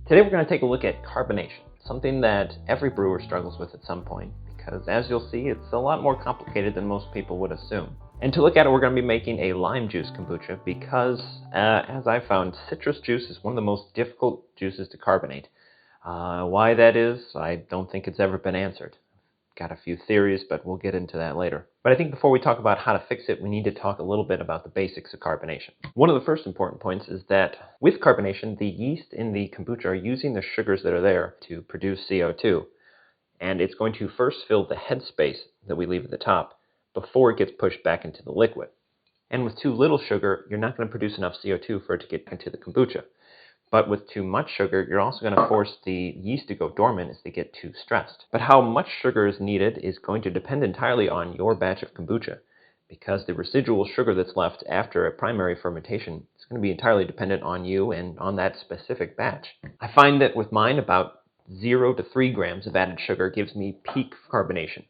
Today we're going to take a look at carbonation, something that every brewer struggles with at some point, because as you'll see, it's a lot more complicated than most people would assume. And to look at it, we're going to be making a lime juice kombucha because, as I found, citrus juice is one of the most difficult juices to carbonate. Why that is, I don't think it's ever been answered. Got a few theories, but we'll get into that later. But I think before we talk about how to fix it, we need to talk a little bit about the basics of carbonation. One of the first important points is that with carbonation, the yeast in the kombucha are using the sugars that are there to produce CO2, and it's going to first fill the headspace that we leave at the top before it gets pushed back into the liquid. And with too little sugar, you're not going to produce enough CO2 for it to get into the kombucha. But with too much sugar, you're also going to force the yeast to go dormant as they get too stressed. But how much sugar is needed is going to depend entirely on your batch of kombucha, because the residual sugar that's left after a primary fermentation is going to be entirely dependent on you and on that specific batch. I find that with mine, about 0 to 3 grams of added sugar gives me peak carbonation,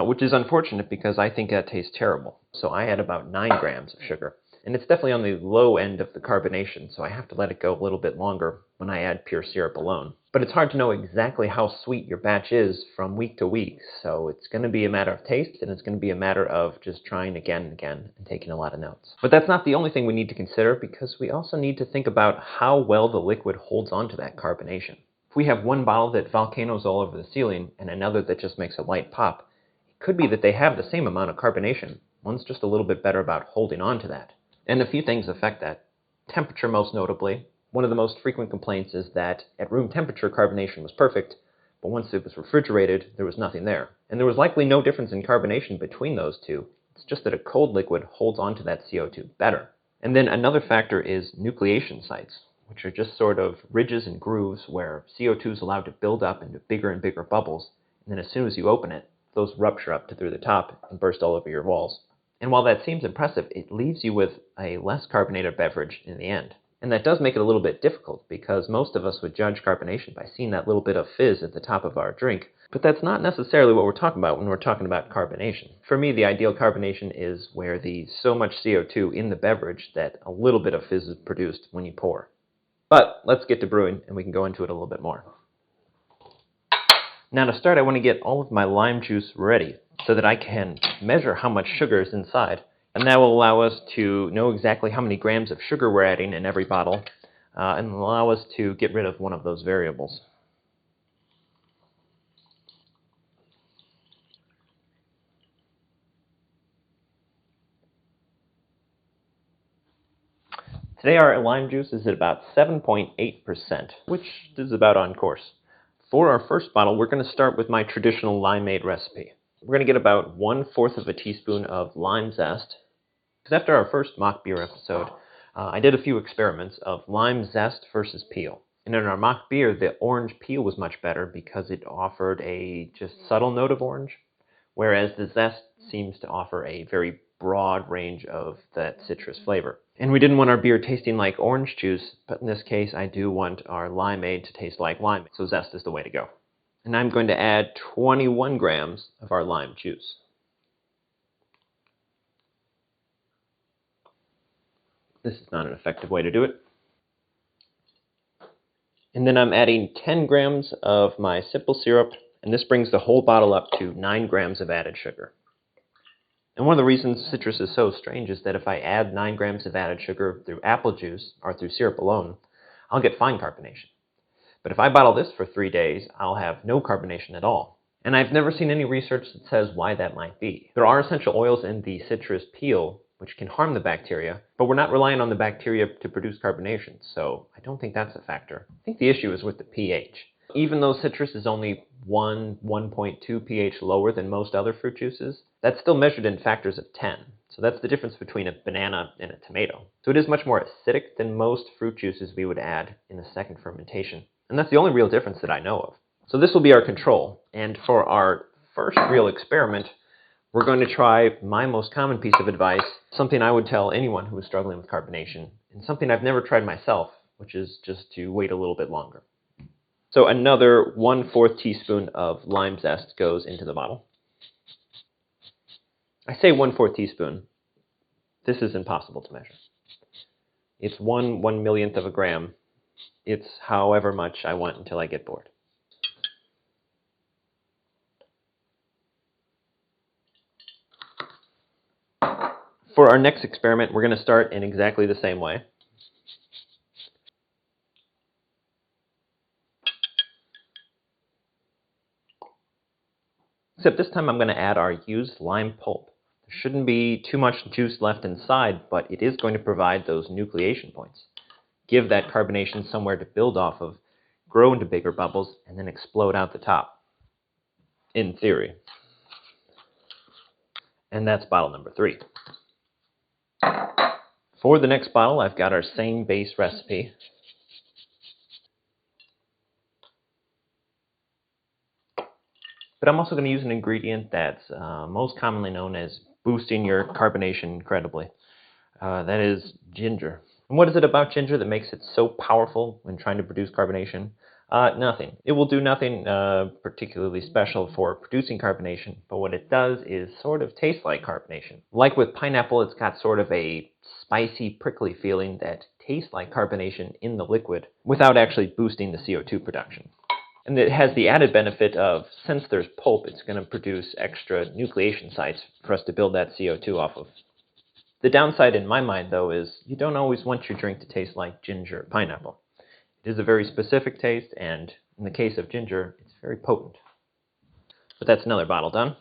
which is unfortunate because I think that tastes terrible. So I add about 9 grams of sugar. And it's definitely on the low end of the carbonation, so I have to let it go a little bit longer when I add pure syrup alone. But it's hard to know exactly how sweet your batch is from week to week, so it's going to be a matter of taste, and it's going to be a matter of just trying again and again and taking a lot of notes. But that's not the only thing we need to consider, because we also need to think about how well the liquid holds onto that carbonation. If we have one bottle that volcanoes all over the ceiling and another that just makes a light pop, it could be that they have the same amount of carbonation. One's just a little bit better about holding on to that. And a few things affect that. Temperature most notably. One of the most frequent complaints is that at room temperature carbonation was perfect, but once it was refrigerated, there was nothing there. And there was likely no difference in carbonation between those two. It's just that a cold liquid holds onto that CO2 better. And then another factor is nucleation sites, which are just sort of ridges and grooves where CO2 is allowed to build up into bigger and bigger bubbles, and then as soon as you open it, those rupture up to through the top and burst all over your walls. And while that seems impressive, it leaves you with a less carbonated beverage in the end. And that does make it a little bit difficult, because most of us would judge carbonation by seeing that little bit of fizz at the top of our drink. But that's not necessarily what we're talking about when we're talking about carbonation. For me, the ideal carbonation is where there's so much CO2 in the beverage that a little bit of fizz is produced when you pour. But let's get to brewing, and we can go into it a little bit more. Now to start, I want to get all of my lime juice ready so that I can measure how much sugar is inside. And that will allow us to know exactly how many grams of sugar we're adding in every bottle, and allow us to get rid of one of those variables. Today our lime juice is at about 7.8%, which is about on course. For our first bottle, we're going to start with my traditional limeade recipe. We're going to get about 1/4 of a teaspoon of lime zest. Because after our first mock beer episode, I did a few experiments of lime zest versus peel. And in our mock beer, the orange peel was much better because it offered a just subtle note of orange, whereas the zest seems to offer a very broad range of that citrus flavor. And we didn't want our beer tasting like orange juice, but in this case, I do want our limeade to taste like lime, so zest is the way to go. And I'm going to add 21 grams of our lime juice. This is not an effective way to do it. And then I'm adding 10 grams of my simple syrup, and this brings the whole bottle up to 9 grams of added sugar. And one of the reasons citrus is so strange is that if I add 9 grams of added sugar through apple juice or through syrup alone, I'll get fine carbonation. But if I bottle this for 3 days, I'll have no carbonation at all. And I've never seen any research that says why that might be. There are essential oils in the citrus peel, which can harm the bacteria, but we're not relying on the bacteria to produce carbonation, so I don't think that's a factor. I think the issue is with the pH. Even though citrus is only 1.2 pH lower than most other fruit juices, that's still measured in factors of 10. So that's the difference between a banana and a tomato. So it is much more acidic than most fruit juices we would add in the second fermentation. And that's the only real difference that I know of. So this will be our control. And for our first real experiment, we're going to try my most common piece of advice, something I would tell anyone who is struggling with carbonation, and something I've never tried myself, which is just to wait a little bit longer. So another 1/4 teaspoon of lime zest goes into the bottle. I say 1/4 teaspoon. This is impossible to measure. It's 1/1 millionth of a gram. It's however much I want until I get bored. For our next experiment, we're going to start in exactly the same way. Except this time I'm going to add our used lime pulp. There shouldn't be too much juice left inside, but it is going to provide those nucleation points. Give that carbonation somewhere to build off of, grow into bigger bubbles, and then explode out the top. In theory. And that's bottle number 3. For the next bottle, I've got our same base recipe. But I'm also going to use an ingredient that's most commonly known as boosting your carbonation incredibly. That is ginger. And what is it about ginger that makes it so powerful when trying to produce carbonation? Nothing. It will do nothing particularly special for producing carbonation, but what it does is sort of taste like carbonation. Like with pineapple, it's got sort of a spicy, prickly feeling that tastes like carbonation in the liquid without actually boosting the CO2 production. And it has the added benefit of, since there's pulp, it's going to produce extra nucleation sites for us to build that CO2 off of. The downside in my mind, though, is you don't always want your drink to taste like ginger or pineapple. It is a very specific taste, and in the case of ginger, it's very potent. But that's another bottle done.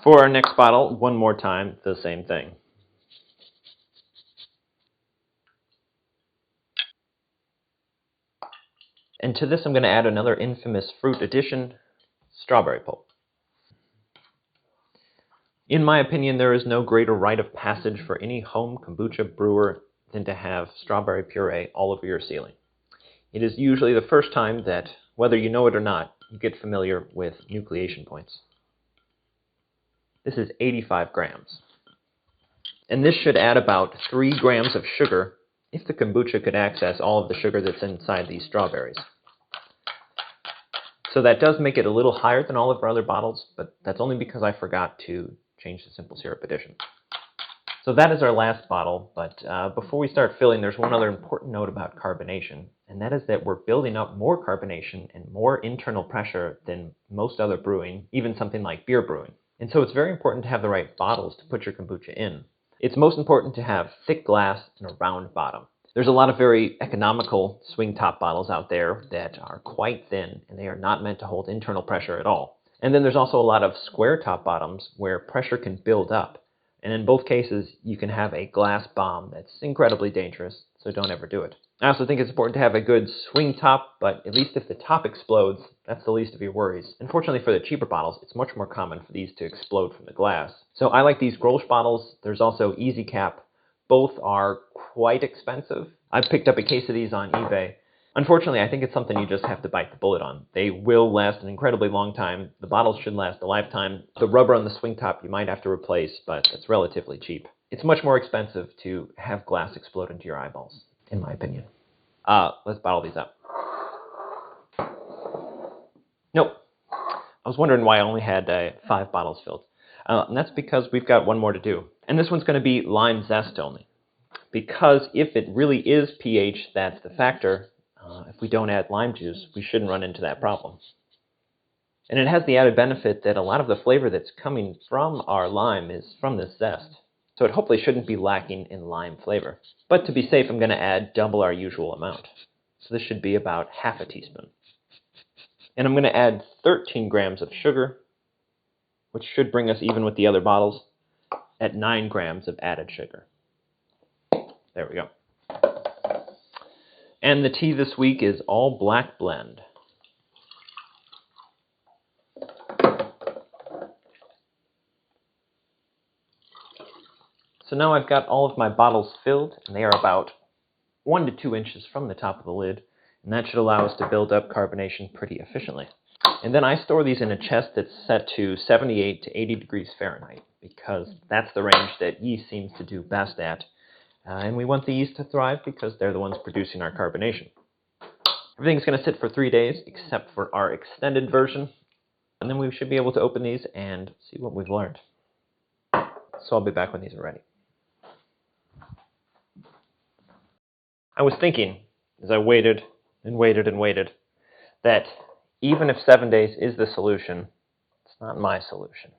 For our next bottle, one more time, the same thing. And to this, I'm going to add another infamous fruit addition, strawberry pulp. In my opinion, there is no greater rite of passage for any home kombucha brewer than to have strawberry puree all over your ceiling. It is usually the first time that, whether you know it or not, you get familiar with nucleation points. This is 85 grams. And this should add about 3 grams of sugar if the kombucha could access all of the sugar that's inside these strawberries. So that does make it a little higher than all of our other bottles, but that's only because I forgot to change the simple syrup addition. So that is our last bottle, but before we start filling, there's one other important note about carbonation, and that is that we're building up more carbonation and more internal pressure than most other brewing, even something like beer brewing. And so it's very important to have the right bottles to put your kombucha in. It's most important to have thick glass and a round bottom. There's a lot of very economical swing top bottles out there that are quite thin, and they are not meant to hold internal pressure at all. And then there's also a lot of square top bottoms where pressure can build up. And in both cases, you can have a glass bomb that's incredibly dangerous, so don't ever do it. I also think it's important to have a good swing top, but at least if the top explodes, that's the least of your worries. Unfortunately for the cheaper bottles, it's much more common for these to explode from the glass. So I like these Grolsch bottles. There's also Easy Cap. Both are quite expensive. I've picked up a case of these on eBay. Unfortunately, I think it's something you just have to bite the bullet on. They will last an incredibly long time. The bottles should last a lifetime. The rubber on the swing top you might have to replace, but it's relatively cheap. It's much more expensive to have glass explode into your eyeballs, in my opinion. Let's bottle these up. Nope. I was wondering why I only had 5 bottles filled. And that's because we've got one more to do. And this one's going to be lime zest only. Because if it really is pH that's the factor, if we don't add lime juice, we shouldn't run into that problem. And it has the added benefit that a lot of the flavor that's coming from our lime is from this zest. So it hopefully shouldn't be lacking in lime flavor. But to be safe, I'm going to add double our usual amount. So this should be about half a teaspoon. And I'm going to add 13 grams of sugar, which should bring us even with the other bottles, at 9 grams of added sugar. There we go. And the tea this week is all black blend. So now I've got all of my bottles filled, and they are about 1 to 2 inches from the top of the lid, and that should allow us to build up carbonation pretty efficiently. And then I store these in a chest that's set to 78 to 80 degrees Fahrenheit, because that's the range that yeast seems to do best at. And we want the yeast to thrive because they're the ones producing our carbonation. Everything's going to sit for 3 days, except for our extended version. And then we should be able to open these and see what we've learned. So I'll be back when these are ready. I was thinking, as I waited and waited and waited, that even if 7 days is the solution, it's not my solution.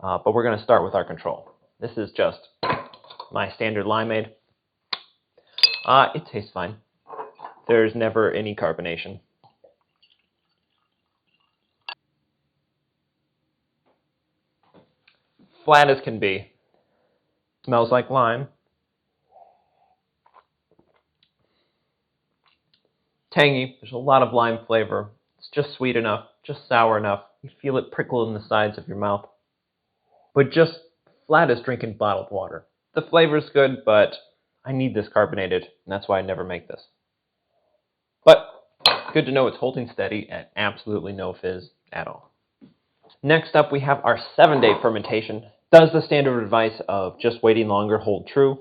But we're going to start with our control. This is just my standard limeade. It tastes fine. There's never any carbonation. Flat as can be. Smells like lime. Tangy. There's a lot of lime flavor. It's just sweet enough, just sour enough. You feel it prickle in the sides of your mouth. But just flat as drinking bottled water. The flavor's good, but I need this carbonated, and that's why I never make this. But good to know it's holding steady at absolutely no fizz at all. Next up, we have our 7-day fermentation. Does the standard advice of just waiting longer hold true?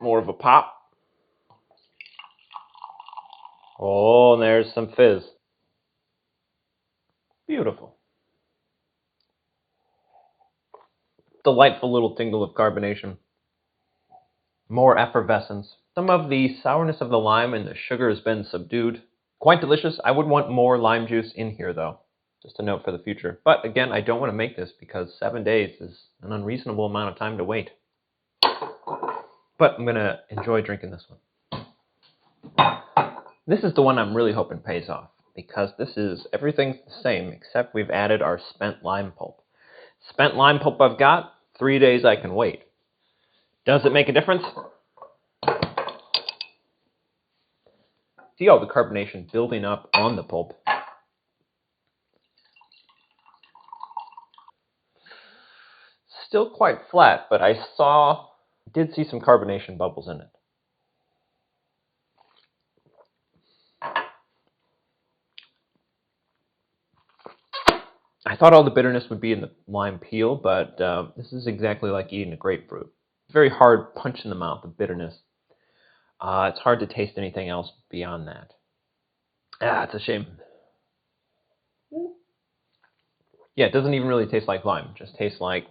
More of a pop. Oh, and there's some fizz. Beautiful. Delightful little tingle of carbonation. More effervescence. Some of the sourness of the lime and the sugar has been subdued. Quite delicious. I would want more lime juice in here, though. Just a note for the future. But again, I don't want to make this because 7 days is an unreasonable amount of time to wait. But I'm going to enjoy drinking this one. This is the one I'm really hoping pays off, because this is everything the same except we've added our spent lime pulp. Spent lime pulp I've got, 3 days I can wait. Does it make a difference? See all the carbonation building up on the pulp. Still quite flat, but I did see some carbonation bubbles in it. I thought all the bitterness would be in the lime peel, but this is exactly like eating a grapefruit. It's a very hard punch in the mouth of bitterness. It's hard to taste anything else beyond that. It's a shame. Yeah, it doesn't even really taste like lime. It just tastes like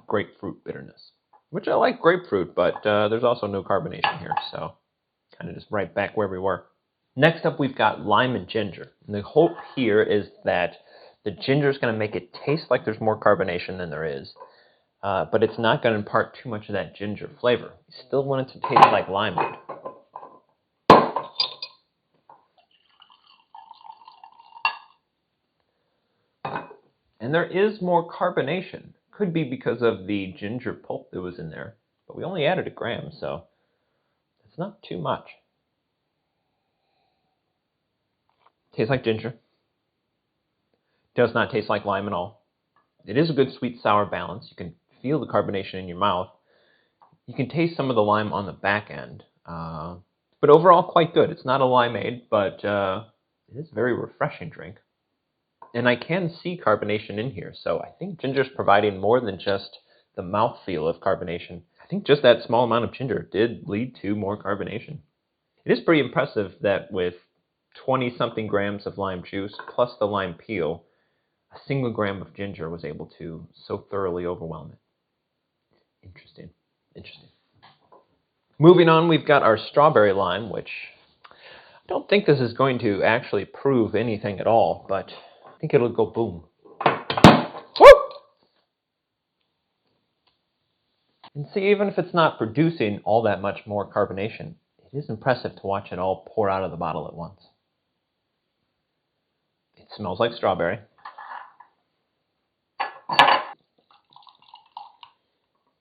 grapefruit bitterness, which I like grapefruit, but there's also no carbonation here, so kind of just right back where we were. Next up, we've got lime and ginger. And the hope here is that the ginger is going to make it taste like there's more carbonation than there is, but it's not going to impart too much of that ginger flavor. You still want it to taste like limeade. And there is more carbonation. Could be because of the ginger pulp that was in there, but we only added 1 gram, so it's not too much. Tastes like ginger. Does not taste like lime at all. It is a good sweet-sour balance. You can feel the carbonation in your mouth. You can taste some of the lime on the back end. But overall, quite good. It's not a limeade, but it is a very refreshing drink. And I can see carbonation in here, so I think ginger's providing more than just the mouthfeel of carbonation. I think just that small amount of ginger did lead to more carbonation. It is pretty impressive that with 20-something grams of lime juice plus the lime peel, a single gram of ginger was able to so thoroughly overwhelm it. Interesting. Moving on, we've got our strawberry lime, which I don't think this is going to actually prove anything at all, but I think it'll go boom. Woo! And see, even if it's not producing all that much more carbonation, it is impressive to watch it all pour out of the bottle at once. It smells like strawberry.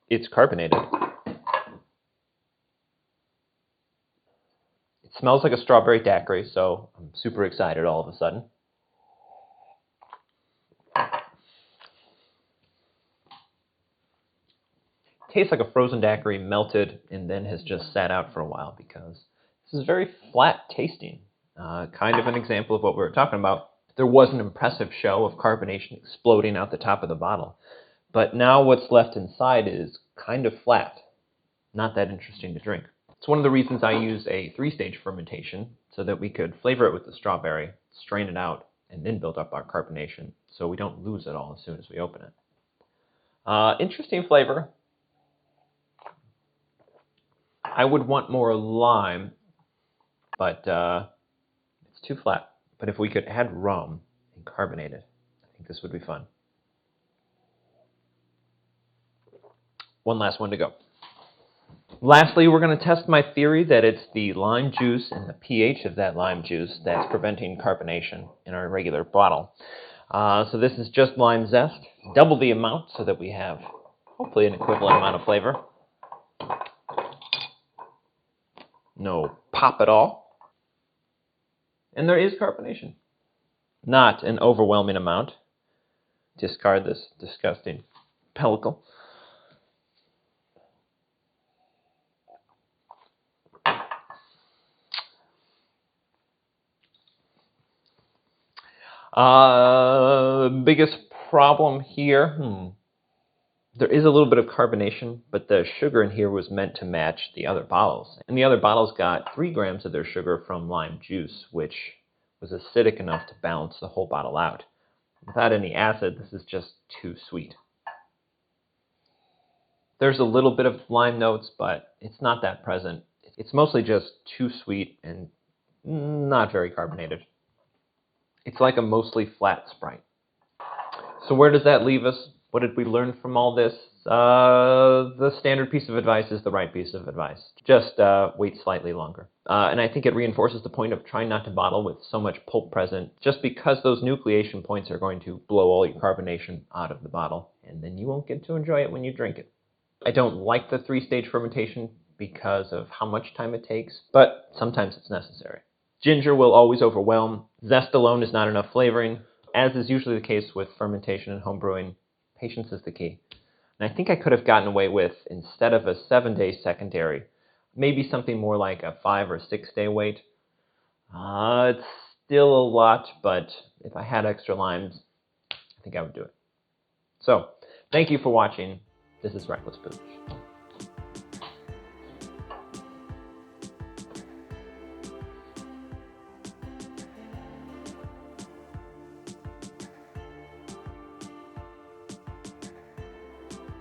It's carbonated. It smells like a strawberry daiquiri, so I'm super excited all of a sudden. Tastes like a frozen daiquiri melted and then has just sat out for a while, because this is very flat tasting. Kind of an example of what we were talking about. There was an impressive show of carbonation exploding out the top of the bottle, but now what's left inside is kind of flat. Not that interesting to drink. It's one of the reasons I use a 3-stage fermentation, so that we could flavor it with the strawberry, strain it out, and then build up our carbonation, so we don't lose it all as soon as we open it. Interesting flavor. I would want more lime, but it's too flat. But if we could add rum and carbonate it, I think this would be fun. One last one to go. Lastly, we're going to test my theory that it's the lime juice and the pH of that lime juice that's preventing carbonation in our regular bottle. So this is just lime zest, double the amount so that we have hopefully an equivalent amount of flavor. No pop at all. And there is carbonation. Not an overwhelming amount. Discard this disgusting pellicle. Biggest problem here, there is a little bit of carbonation, but the sugar in here was meant to match the other bottles. And the other bottles got 3 grams of their sugar from lime juice, which was acidic enough to balance the whole bottle out. Without any acid, this is just too sweet. There's a little bit of lime notes, but it's not that present. It's mostly just too sweet and not very carbonated. It's like a mostly flat Sprite. So where does that leave us? What did we learn from all this? The standard piece of advice is the right piece of advice. Just wait slightly longer. And I think it reinforces the point of trying not to bottle with so much pulp present, just because those nucleation points are going to blow all your carbonation out of the bottle, and then you won't get to enjoy it when you drink it. I don't like the 3-stage fermentation because of how much time it takes, but sometimes it's necessary. Ginger will always overwhelm. Zest alone is not enough flavoring. As is usually the case with fermentation and homebrewing, patience is the key. And I think I could have gotten away with, instead of a 7-day secondary, maybe something more like a 5 or 6-day wait. It's still a lot, but if I had extra limes, I think I would do it. So, thank you for watching. This is Reckless Booze.